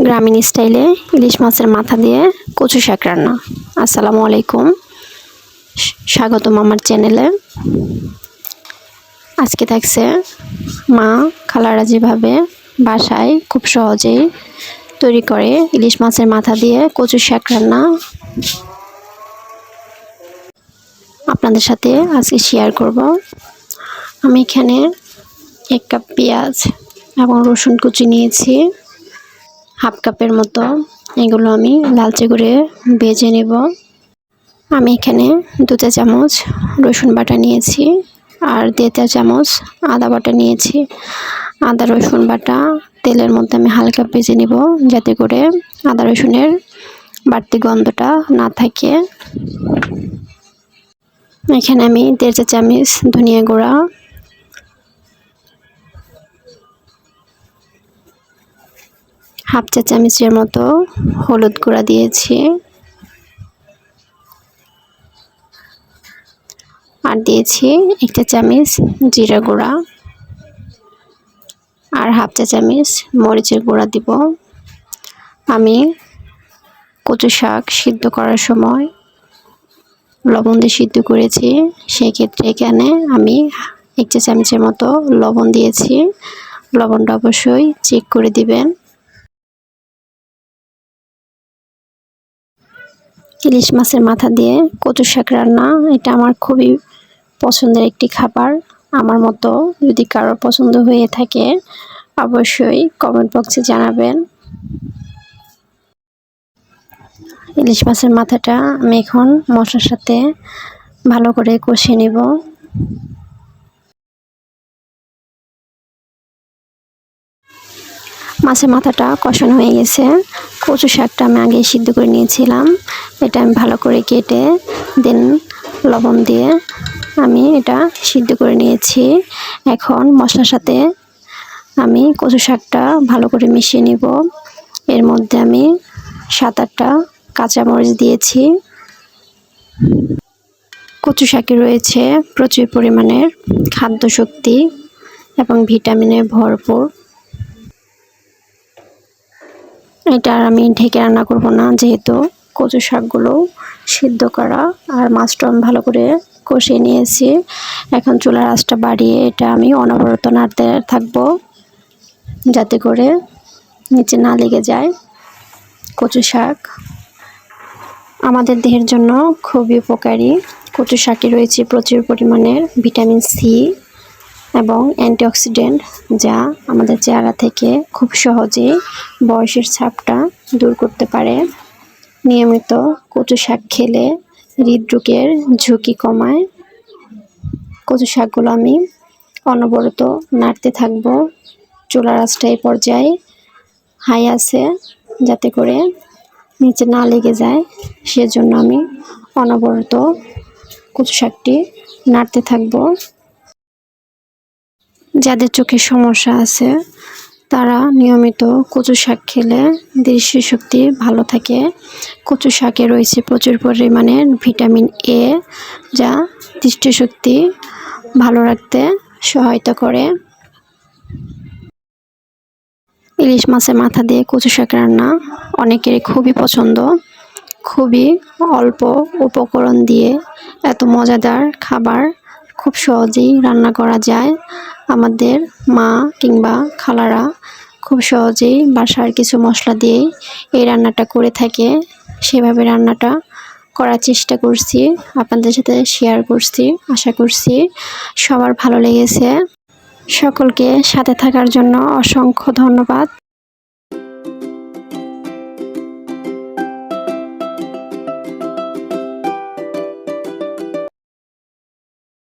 গ্রামীণ স্টাইলে ইলিশ মাছের মাথা দিয়ে কচু শাক রান্না। আসসালামু আলাইকুম, স্বাগতম আমার চ্যানেলে। আজকে থাকছে মা খালারা যেভাবে বাসায় খুব সহজেই তৈরি করে ইলিশ মাছের মাথা দিয়ে কচু শাক রান্না, আপনাদের সাথে আজকে শেয়ার করব। আমি এখানে 1 কাপ পেঁয়াজ এবং রসুন কুচি নিয়েছি, হাফ কাপের মতো। এগুলো আমি লালচে করে ভেজে নেব। আমি এখানে 2 চা চামচ রসুন বাটা নিয়েছি আর 1.5 চা চামচ আদা বাটা নিয়েছি। আদা রসুন বাটা তেলের মধ্যে আমি হালকা ভেজে নেব, যাতে করে আদা রসুনের বাড়তি গন্ধটা না থাকে। এখানে আমি 1.5 চা চামচ ধনিয়া গুঁড়া, হাফ চা চামচের মতো হলুদ গুঁড়া দিয়েছি, আর দিয়েছি 1 চা চামচ জিরা গুঁড়া, আর হাফ চা চামচ মরিচের গুঁড়া দিব। আমি কচু শাক সিদ্ধ করার সময় লবণ দিয়ে সিদ্ধ করেছি, সেই ক্ষেত্রে এখানে আমি 1 চা চামচের মতো লবণ দিয়েছি। লবণটা অবশ্যই চেক করে দিবেন। ইলিশ মাছের মাথা দিয়ে কচু শাক রান্না, এটা আমার খুবই পছন্দের একটি খাবার। আমার মতো যদি কারোর পছন্দ হয়ে থাকে অবশ্যই কমেন্ট বক্সে জানাবেন। ইলিশ মাছের মাথাটা আমি এখন মশলার সাথে ভালো করে কষিয়ে নেব। মাছের মাথাটা কষানো হয়ে গেছে। কচু শাকটা আমি আগে সিদ্ধ করে নিয়েছিলাম, এটা আমি ভালো করে কেটে দেন লবণ দিয়ে আমি এটা সিদ্ধ করে নিয়েছি। এখন মশলার সাথে আমি কচু শাকটা ভালো করে মিশিয়ে নিব। এর মধ্যে আমি 7-8টা কাঁচামরিচ দিয়েছি। কচু শাকে রয়েছে প্রচুর পরিমাণের খাদ্য শক্তি এবং ভিটামিনে ভরপুর। এটা আর আমি ঢেকে রান্না করব না, যেহেতু কচু শাকগুলো সিদ্ধ করা। আর মাছটা আমি ভালো করে কষিয়ে নিয়েছি। এখন চুলার আঁচটা বাড়িয়ে এটা আমি অনবরত নাড়তে থাকবো, যাতে করে নিচে না লেগে যায়। কচু শাক আমাদের দেহের জন্য খুবই উপকারী। কচু শাকে রয়েছে প্রচুর পরিমাণের ভিটামিন সি এবং অ্যান্টিঅক্সিডেন্ট, যা আমাদের চেহারা থেকে খুব সহজে বয়সের ছাপটা দূর করতে পারে। নিয়মিত কচু শাক খেলে হৃদরোগের ঝুঁকি কমায়। কচু শাকগুলো আমি অনবরত নাড়তে থাকবো। চুলার আঁচটা এই পর্যায়ে হাই আছে, যাতে করে নিচে না লেগে যায়, সেজন্য আমি অনবরত কচু শাকটি নাড়তে থাকবো। যাদের চোখের সমস্যা আছে তারা নিয়মিত কচু শাক খেলে দৃষ্টিশক্তি ভালো থাকে। কচু শাকে রয়েছে প্রচুর পরিমাণে ভিটামিন এ, যা দৃষ্টিশক্তি ভালো রাখতে সহায়তা করে। ইলিশ মাছের মাথা দিয়ে কচু শাক রান্না অনেকেরই খুবই পছন্দ। খুবই অল্প উপকরণ দিয়ে এত মজাদার খাবার খুব সহজেই রান্না করা যায়। আমাদের মা কিংবা খালারা খুব সহজেই বাসার কিছু মশলা দিয়েই এই রান্নাটা করে থাকে। সেভাবে রান্নাটা করার চেষ্টা করছি, আপনাদের সাথে শেয়ার করছি। আশা করছি সবার ভালো লেগেছে। সকলকে সাথে থাকার জন্য অসংখ্য ধন্যবাদ।